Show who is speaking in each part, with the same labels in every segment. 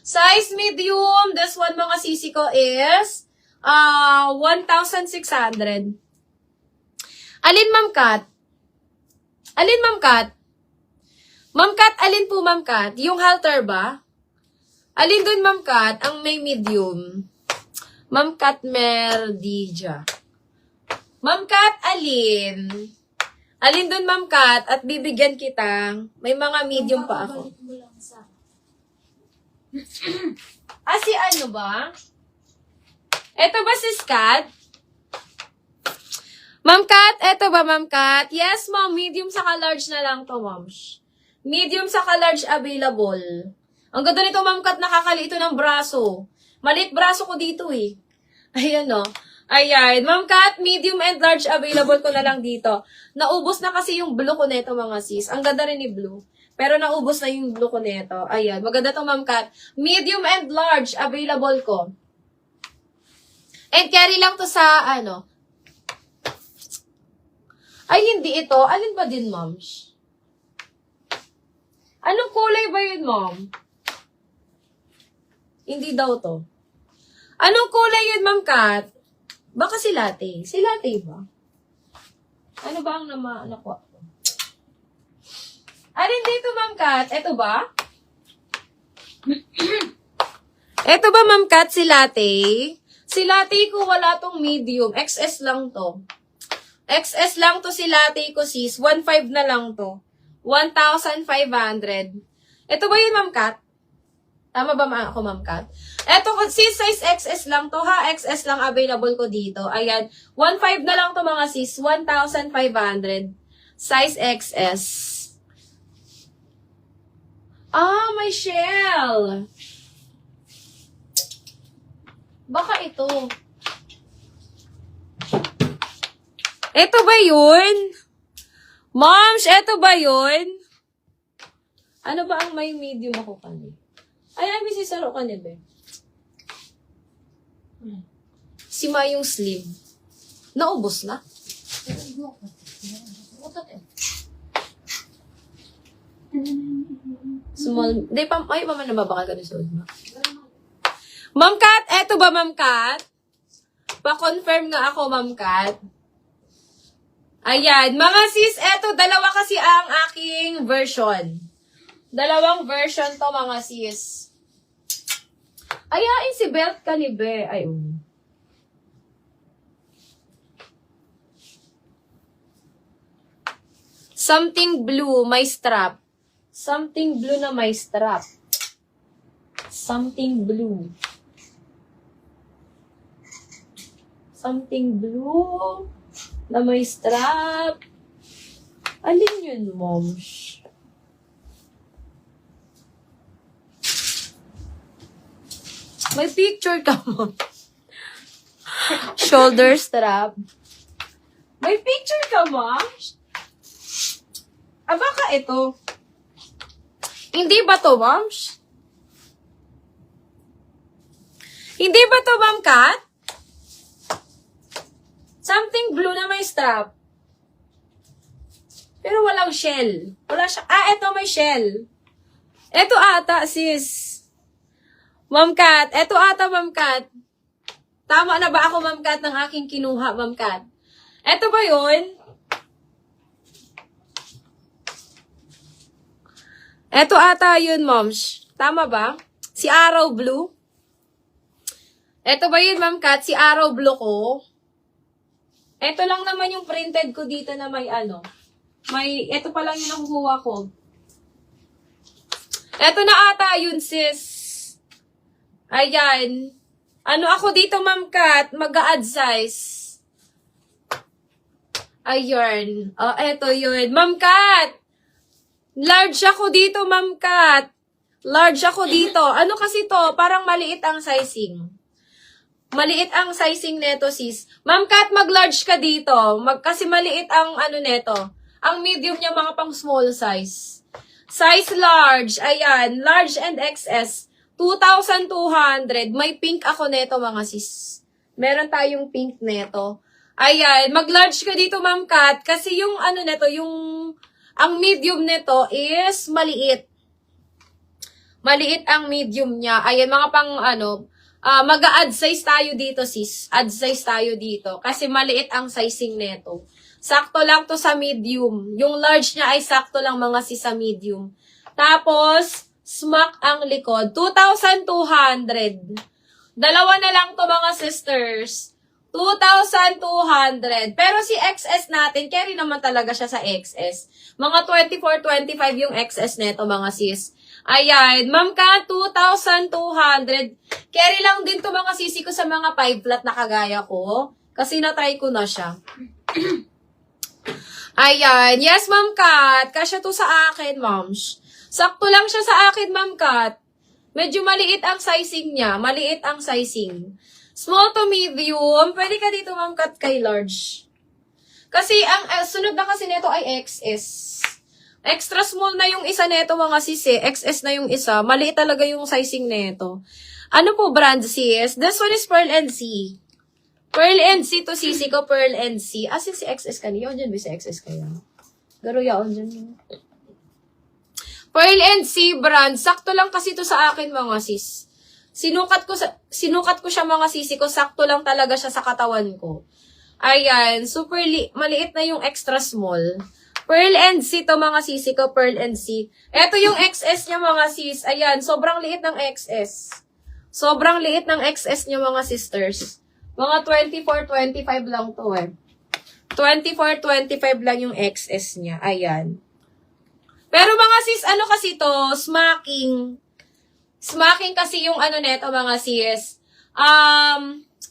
Speaker 1: Size medium, this one mga sisi ko is 1,600. Alin, Ma'am Kat? Alin, Ma'am Kat? Ma'am Kat, alin po, Ma'am Kat? Yung halter ba? Alin dun, Ma'am Kat? Ang may medium. Ma'am Kat Merdija. Ma'am Kat, alin? Alin dun, Ma'am Kat? At bibigyan kita. May mga medium pa ako. Si ano ba? Eto ba si Kat? Ma'am Kat, eto ba, Ma'am Kat? Yes, Ma'am. Medium saka large na lang to, Ma'am. Medium saka large available. Ang ganda nito, Ma'am Kat, nakakaliit ito ng braso. Maliit braso ko dito eh. Ayan o. Ayan. Ma'am Kat, medium and large available ko na lang dito. Naubos na kasi yung blue ko nito, mga sis. Ang ganda rin ni blue. Pero naubos na yung blue ko nito. Ayan. Maganda to, Ma'am Kat. Medium and large available ko. And carry lang to sa, ano. Ay, hindi ito. Alin ba din, Ma'am? Anong kulay ba yun, Ma'am? Hindi daw to. Anong kulay yun, Ma'am Kat? Baka si latte. Si latte ba? Ano ba ang nakuha ko? Alin dito, Ma'am Kat? Ito ba? Ito ba, Ma'am Kat, si latte? Si latte ko wala tong medium. XS lang to. XS lang to si latte ko, sis. 1.5 na lang to. 1,500. Ito ba yun, Ma'am Kat? Tama ba ako, Ma'am Kat? Eto, sis, size XS lang to, ha? XS lang available ko dito. Ayan. 1.5 na lang to, mga sis. 1,500. Size XS. May shell. Baka ito. Ito ba yun? Moms, ito ba yun? Ano ba ang may medium ako kanina? Ay, may sisaro ka niya, be. Si Mayong slim. Naubos na? Small. Ay, mama, nababakal ka ni Sod, ma. Ma'am Kat, eto ba, Ma'am Kat? Pa-confirm nga ako, Ma'am Kat. Ayan. Mga sis, eto, dalawa kasi ang aking version. Dalawang version to, mga sis. Ayain si belt ka ni Be. Ayun. Something blue, may strap. Something blue na may strap. Something blue. Something blue na may strap. Alin yun, moms? May picture ka mo. Shoulder strap. May picture ka, moms? Baka ito. Hindi ba to, moms? Hindi ba to, Ma'am Kat? Something blue na may strap. Pero walang shell. Wala siya. Eto may shell. Eto ata, sis. Ma'am Kat. Eto ata, Ma'am Kat. Tama na ba ako, Ma'am Kat, ng aking kinuha, Ma'am Kat? Eto ba yun? Eto ata yun, moms. Tama ba? Si Arrow Blue? Eto ba yun, Ma'am Kat? Si Arrow Blue ko? Eto lang naman yung printed ko dito na may ano. Eto pa lang yung nakukuha ko. Eto na ata yun, sis. Ayan. Ano ako dito, Ma'am Kat? Mag-a-add size. Ayan. Eto yun. Ma'am Kat! Large ako dito, Ma'am Kat. Large ako dito. Ano kasi to? Parang maliit ang sizing. Maliit ang sizing neto, sis. Ma'am Kat, mag-large ka dito. Kasi maliit ang ano neto. Ang medium niya mga pang small size. Size large. Ayan. Large and XS. 2,200. May pink ako neto, mga sis. Meron tayong pink neto. Ayan. Mag-large ka dito, Ma'am Kat. Kasi yung ano neto, ang medium neto is maliit. Maliit ang medium niya. Ayan, mga pang mag-a-add size tayo dito, sis. Add size tayo dito. Kasi maliit ang sizing neto. Sakto lang to sa medium. Yung large niya ay sakto lang mga sis sa medium. Tapos, smack ang likod. 2,200. Dalawa na lang to mga sisters. 2,200. Pero si XS natin, carry naman talaga siya sa XS. Mga 24-25 yung XS neto mga sis. Ayan, ma'am ka, 2,200. Carry lang din to mga sisi ko sa mga 5 flat na kagaya ko. Kasi na-try ko na siya. Ayan, yes ma'am Kat. Kasya to sa akin, moms. Sakto lang siya sa akin, ma'am Kat. Medyo maliit ang sizing niya. Maliit ang sizing. Small to medium. Pwede ka dito, ma'am Kat, kay large. Kasi ang sunod na kasi nito ay XS. Extra small na yung isa neto mga sis eh. XS na yung isa. Maliit talaga yung sizing neto. Ano po brand sis? This one is Pearl and C. Pearl and C to sisi ko. Pearl and C. Asin si XS kanina. Yun dyan ba si XS kaya? Garo yaon dyan. Pearl and C brand. Sakto lang kasi to sa akin mga sis. Sinukat ko siya mga sisi ko. Sakto lang talaga siya sa katawan ko. Ayan. Super maliit na yung extra small. Pearl and C to mga sisi ko, Pearl and C. Ito yung XS niya mga sis. Ayan, sobrang liit ng XS. Sobrang liit ng XS niya mga sisters. Mga 24-25 lang to eh. 24-25 lang yung XS niya. Ayan. Pero mga sis, ano kasi to? Smacking. Smacking kasi yung ano neto mga sis.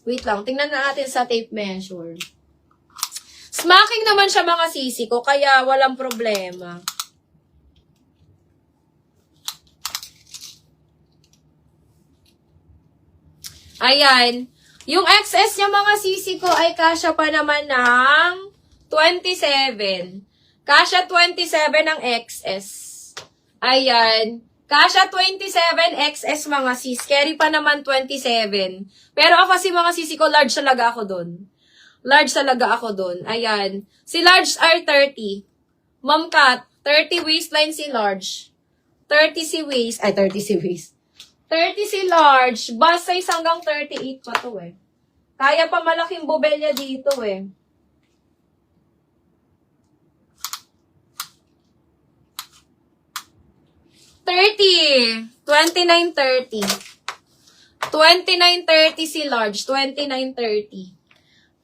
Speaker 1: Wait lang, tingnan na natin sa tape measure. Smacking naman siya mga sisi ko, kaya walang problema. Ayan. Yung XS niya mga sisi ko ay kasya pa naman ng 27. Kasya 27 ang XS. Ayan. Kasya 27 XS mga sis. Carry pa naman 27. Pero ako kasi mga sisi ko, large talaga ako doon. Large talaga ako doon. Ayan. Si large are 30. Ma'am Kat, 30 waistline si large. 30 si waist. Ay, 30 si waist. 30 si large. Bust size hanggang 38 pa to eh. Kaya pa malaking bobelya dito eh. $30. 29.30. 29.30 si large. 29.30.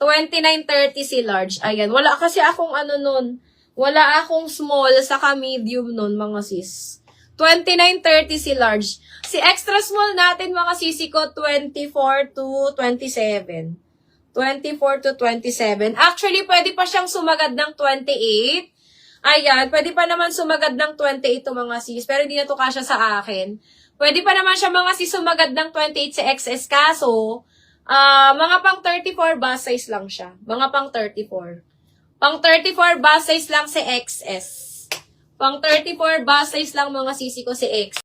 Speaker 1: 29.30 si large. Ayan. Wala kasi akong ano nun. Wala akong small saka medium nun, mga sis. 29.30 si large. Si extra small natin, mga sisi ko, 24 to 27. 24 to 27. Actually, pwede pa siyang sumagad ng 28. Ayan. Pwede pa naman sumagad ng 28 to mga sis. Pero hindi na to kasya sa akin. Pwede pa naman siya mga sis sumagad ng 28 sa XS. Kaso, mga pang 34 bust size lang siya. Mga pang 34. Pang 34 bust size lang si XS. Pang 34 bust size lang mga sisi ko si XS.